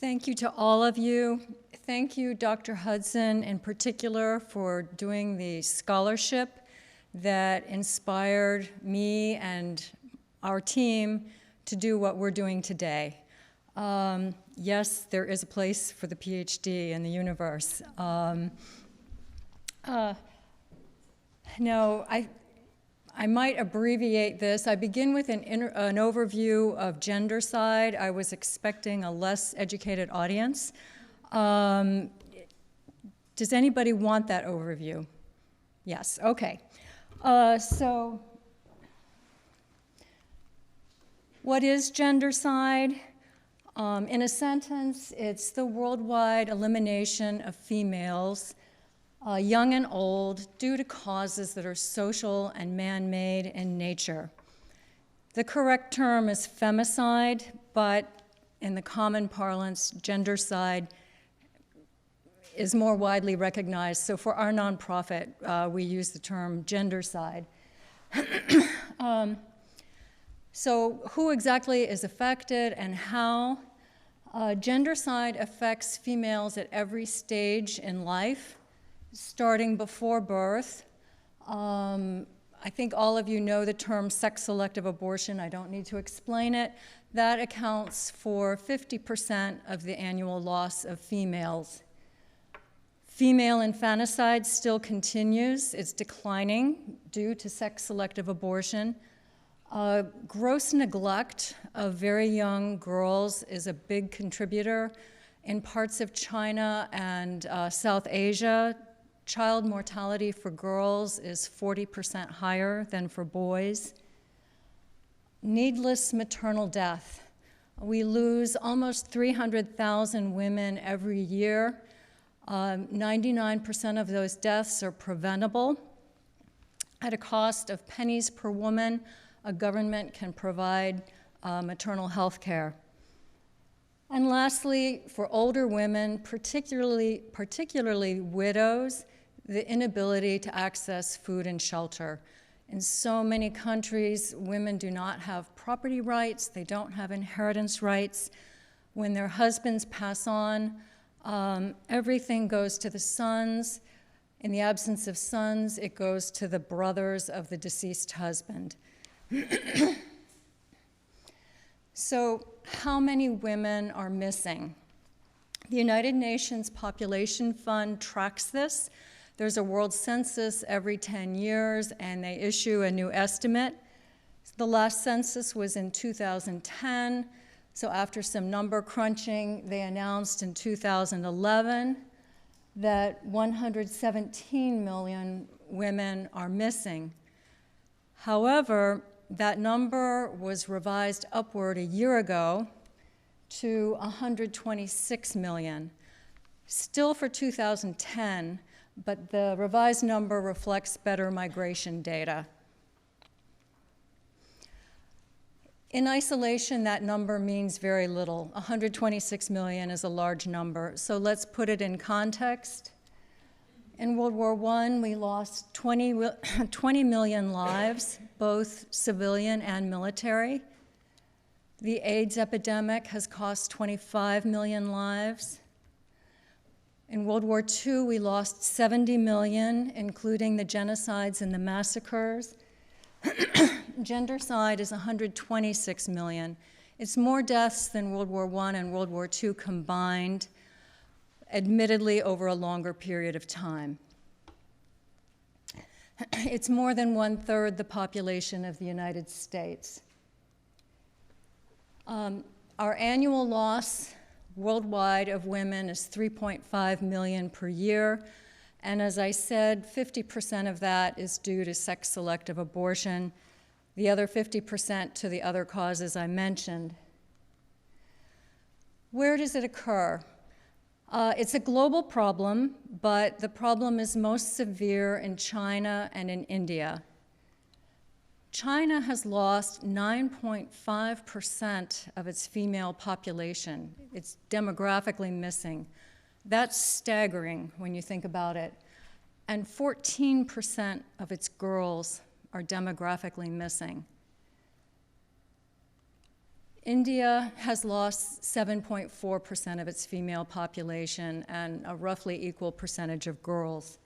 Thank you to all of you. Thank you, Dr. Hudson, in particular, for doing the scholarship that inspired me and our team to do what we're doing today. Yes, there is a place for the PhD in the universe. No, I might abbreviate this. I begin with an overview of Gendercide. I was expecting a less educated audience. Does anybody want that overview? Yes, okay. So what is Gendercide? In a sentence, it's the worldwide elimination of females, young and old, due to causes that are social and man-made in nature. The correct term is femicide, but in the common parlance, Gendercide is more widely recognized. So for our nonprofit, we use the term Gendercide. So who exactly is affected and how? Gendercide affects females at every stage in life, starting before birth. I think all of you know the term sex-selective abortion. I don't need to explain it. That accounts for 50% of the annual loss of females. Female infanticide still continues. It's declining due to sex-selective abortion. Gross neglect of very young girls is a big contributor. In parts of China and South Asia, child mortality for girls is 40% higher than for boys. Needless maternal death. We lose almost 300,000 women every year. 99% of those deaths are preventable. At a cost of pennies per woman, a government can provide maternal health care. And lastly, for older women, particularly widows, the inability to access food and shelter. In so many countries, women do not have property rights, they don't have inheritance rights. When their husbands pass on, everything goes to the sons. In the absence of sons, it goes to the brothers of the deceased husband. So how many women are missing? The United Nations Population Fund tracks this. There's a world census every 10 years, and they issue a new estimate. The last census was in 2010, so after some number crunching, they announced in 2011 that 117 million women are missing. However, that number was revised upward a year ago to 126 million, still for 2010, but the revised number reflects better migration data. In isolation, that number means very little. 126 million is a large number, so let's put it in context. In World War I, we lost 20 million lives, both civilian and military. The AIDS epidemic has cost 25 million lives. In World War II, we lost 70 million, including the genocides and the massacres. Gendercide is 126 million. It's more deaths than World War I and World War II combined, admittedly over a longer period of time. It's more than 1/3 the population of the United States. Our annual loss worldwide of women is 3.5 million per year, and as I said, 50% of that is due to sex-selective abortion, the other 50% to the other causes I mentioned. Where does it occur? It's a global problem, but the problem is most severe in China and in India. China has lost 9.5% of its female population. It's demographically missing. That's staggering when you think about it. And 14% of its girls are demographically missing. India has lost 7.4% of its female population and a roughly equal percentage of girls.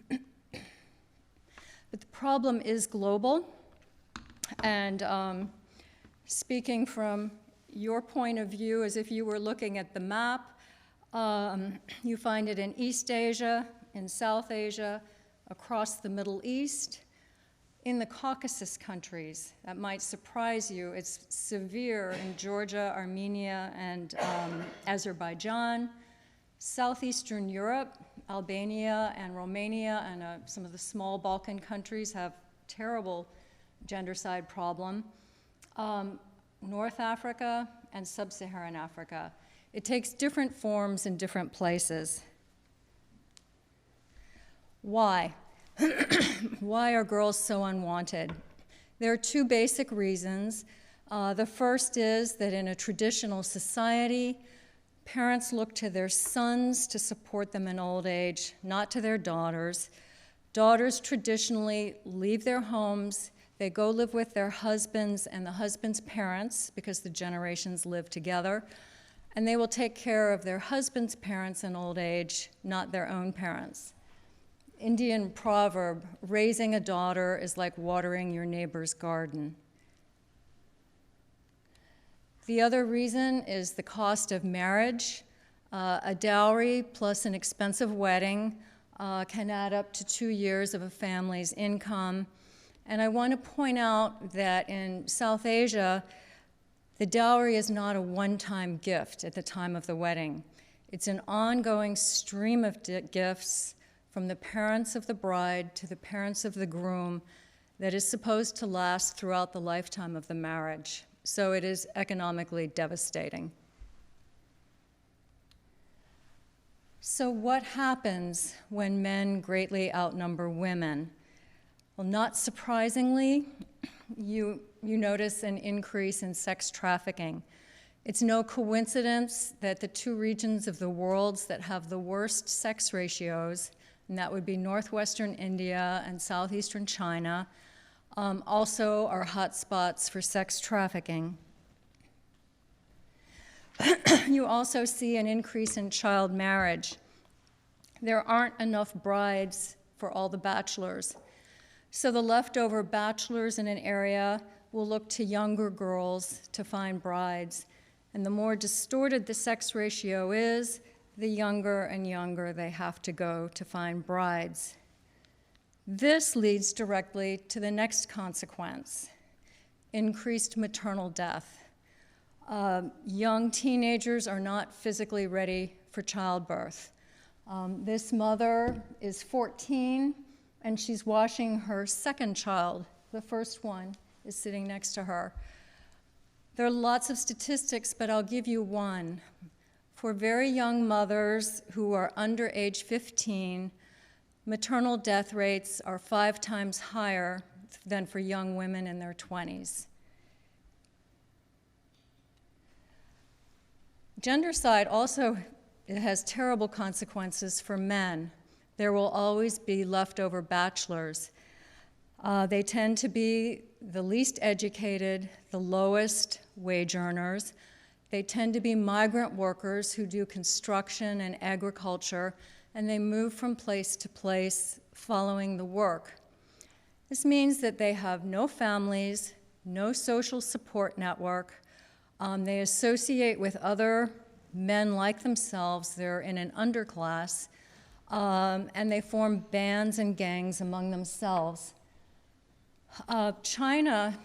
But the problem is global, and speaking from your point of view, as if you were looking at the map, you find it in East Asia, in South Asia, across the Middle East, in the Caucasus countries. That might surprise you. It's severe in Georgia, Armenia, and Azerbaijan. Southeastern Europe, Albania and Romania, and some of the small Balkan countries have terrible gendercide problem. North Africa and Sub-Saharan Africa. It takes different forms in different places. Why? Why are girls so unwanted? There are two basic reasons. The first is that in a traditional society, parents look to their sons to support them in old age, not to their daughters. Daughters traditionally leave their homes, they go live with their husbands and the husband's parents, because the generations live together, and they will take care of their husband's parents in old age, not their own parents. Indian proverb, raising a daughter is like watering your neighbor's garden. The other reason is the cost of marriage. A dowry plus an expensive wedding can add up to 2 years of a family's income. And I want to point out that in South Asia, the dowry is not a one-time gift at the time of the wedding. It's an ongoing stream of gifts from the parents of the bride to the parents of the groom that is supposed to last throughout the lifetime of the marriage. So it is economically devastating. So what happens when men greatly outnumber women? Well, not surprisingly, you notice an increase in sex trafficking. It's no coincidence that the two regions of the world that have the worst sex ratios, and that would be northwestern India and southeastern China, also are hotspots for sex trafficking. You also see an increase in child marriage. There aren't enough brides for all the bachelors. So the leftover bachelors in an area will look to younger girls to find brides. And the more distorted the sex ratio is, the younger and younger they have to go to find brides. This leads directly to the next consequence, increased maternal death. Young teenagers are not physically ready for childbirth. This mother is 14, and she's washing her second child. The first one is sitting next to her. There are lots of statistics, but I'll give you one. For very young mothers who are under age 15, maternal death rates are 5 times higher than for young women in their 20s. Gendercide also has terrible consequences for men. There will always be leftover bachelors. They tend to be the least educated, the lowest wage earners. They tend to be migrant workers who do construction and agriculture, and they move from place to place following the work. This means that they have no families, no social support network. They associate with other men like themselves. They're in an underclass, and they form bands and gangs among themselves. China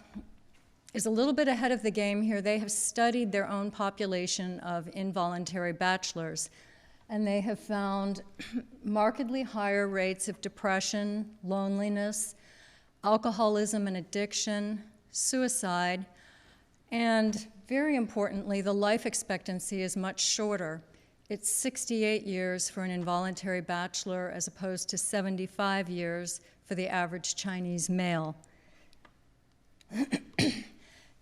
is a little bit ahead of the game here. They have studied their own population of involuntary bachelors, and they have found markedly higher rates of depression, loneliness, alcoholism and addiction, suicide, and very importantly, the life expectancy is much shorter. It's 68 years for an involuntary bachelor as opposed to 75 years for the average Chinese male.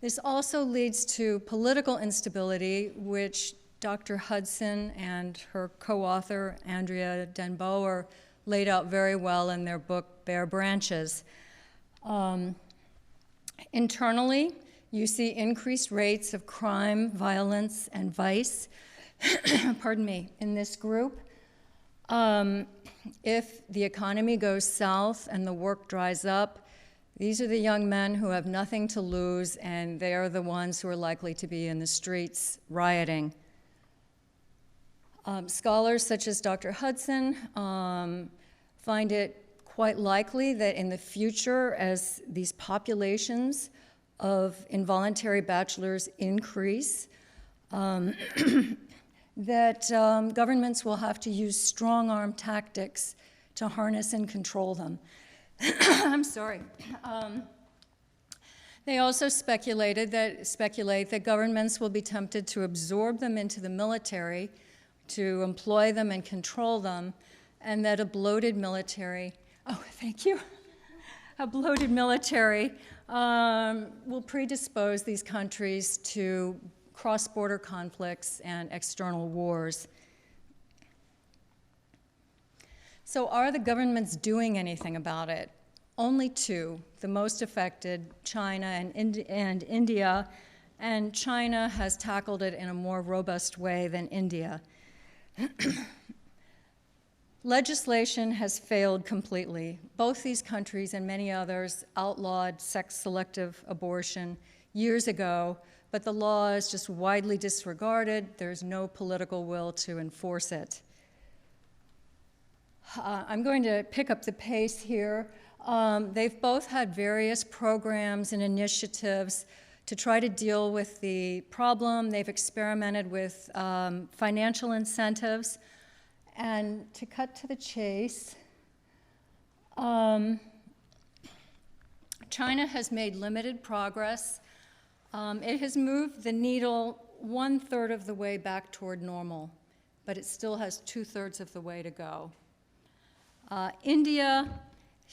This also leads to political instability, which Dr. Hudson and her co-author, Andrea Denboer, laid out very well in their book, Bare Branches. Internally, You see increased rates of crime, violence, and vice, pardon me, in this group. If the economy goes south and the work dries up, these are the young men who have nothing to lose, and they are the ones who are likely to be in the streets rioting. Scholars such as Dr. Hudson find it quite likely that in the future, as these populations of involuntary bachelors increase, that governments will have to use strong-arm tactics to harness and control them. I'm sorry. They also speculate that governments will be tempted to absorb them into the military, to employ them and control them, and that a bloated military, a bloated military will predispose these countries to cross-border conflicts and external wars. So are the governments doing anything about it? Only two, the most affected, China and India, and China has tackled it in a more robust way than India. Legislation has failed completely. Both these countries and many others outlawed sex-selective abortion years ago, but the law is just widely disregarded. There's no political will to enforce it. I'm going to pick up the pace here. They've both had various programs and initiatives to try to deal with the problem. They've experimented with financial incentives. And to cut to the chase, China has made limited progress. It has moved the needle 1/3 of the way back toward normal, but it still has 2/3 of the way to go. India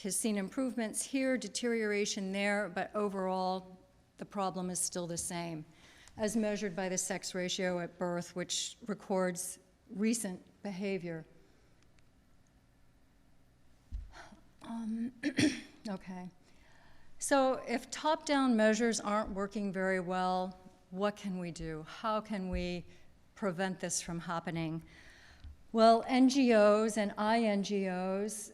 has seen improvements here, deterioration there, but overall the problem is still the same, as measured by the sex ratio at birth, which records recent behavior. Okay. So if top-down measures aren't working very well, what can we do? How can we prevent this from happening? Well, NGOs and INGOs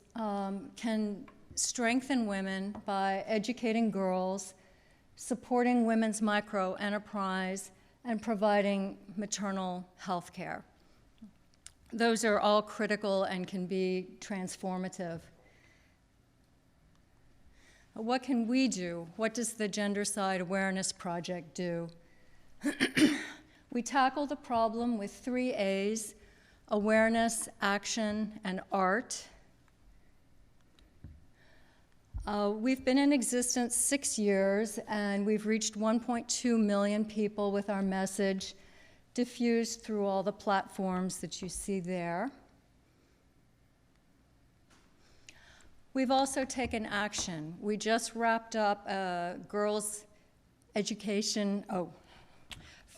can strengthen women by educating girls, supporting women's micro-enterprise, and providing maternal health care. Those are all critical and can be transformative. What can we do? What does the Gendercide Awareness Project do? We tackle the problem with 3 A's: awareness, action, and art. We've been in existence 6 years, and we've reached 1.2 million people with our message, diffused through all the platforms that you see there. We've also taken action. We just wrapped up a girls' education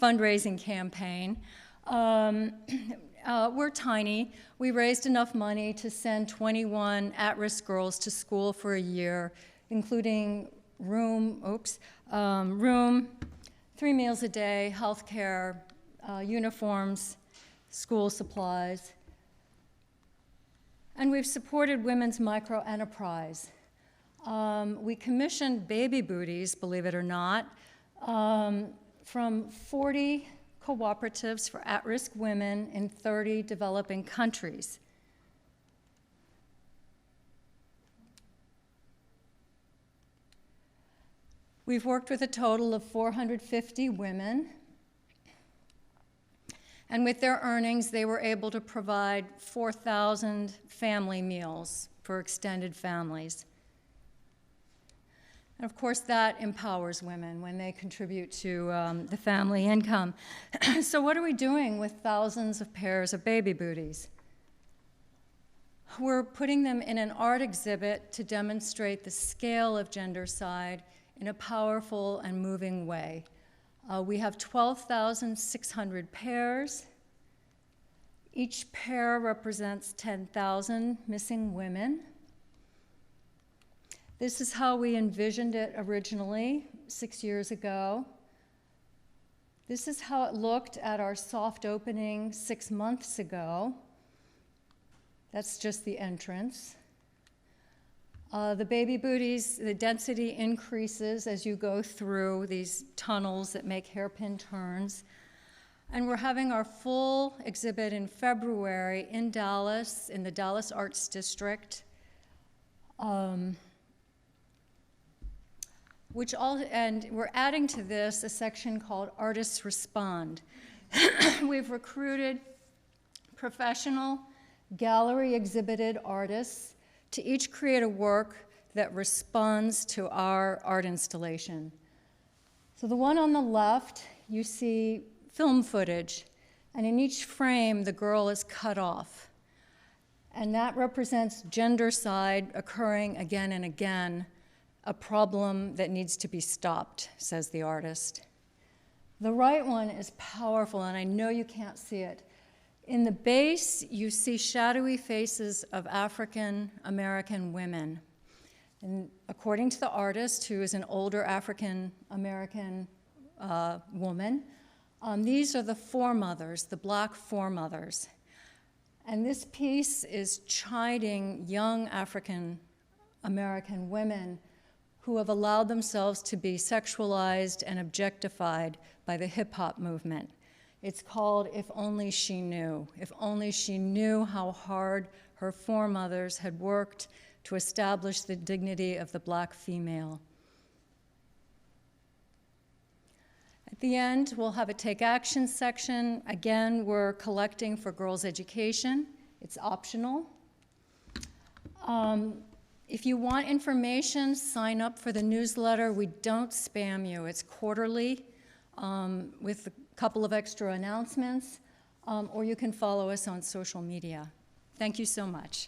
fundraising campaign. We're tiny. We raised enough money to send 21 at-risk girls to school for a year, including room, 3 meals a day, health care, uniforms, school supplies. And we've supported women's micro-enterprise. We commissioned baby booties, believe it or not, from 40 cooperatives for at-risk women in 30 developing countries. We've worked with a total of 450 women, and with their earnings, they were able to provide 4,000 family meals for extended families. And of course, that empowers women when they contribute to the family income. So what are we doing with thousands of pairs of baby booties? We're putting them in an art exhibit to demonstrate the scale of gendercide in a powerful and moving way. We have 12,600 pairs. Each pair represents 10,000 missing women. This is how we envisioned it originally 6 years ago. This is how it looked at our soft opening 6 months ago. That's just the entrance. The baby booties, the density increases as you go through these tunnels that make hairpin turns. And we're having our full exhibit in February in Dallas, in the Dallas Arts District. And we're adding to this a section called Artists Respond. We've recruited professional gallery exhibited artists to each create a work that responds to our art installation. So the one on the left, you see film footage, and in each frame, the girl is cut off. And that represents gendercide occurring again and again, a problem that needs to be stopped, says the artist. The right one is powerful, and I know you can't see it. In the base, you see shadowy faces of African American women. And according to the artist, who is an older African American woman, these are the foremothers, the black foremothers. And this piece is chiding young African American women who have allowed themselves to be sexualized and objectified by the hip-hop movement. It's called If Only She Knew. If only she knew how hard her foremothers had worked to establish the dignity of the black female. At the end, we'll have a take action section. Again, we're collecting for girls' education. It's optional. If you want information, sign up for the newsletter. We don't spam you. It's quarterly with a couple of extra announcements, or you can follow us on social media. Thank you so much.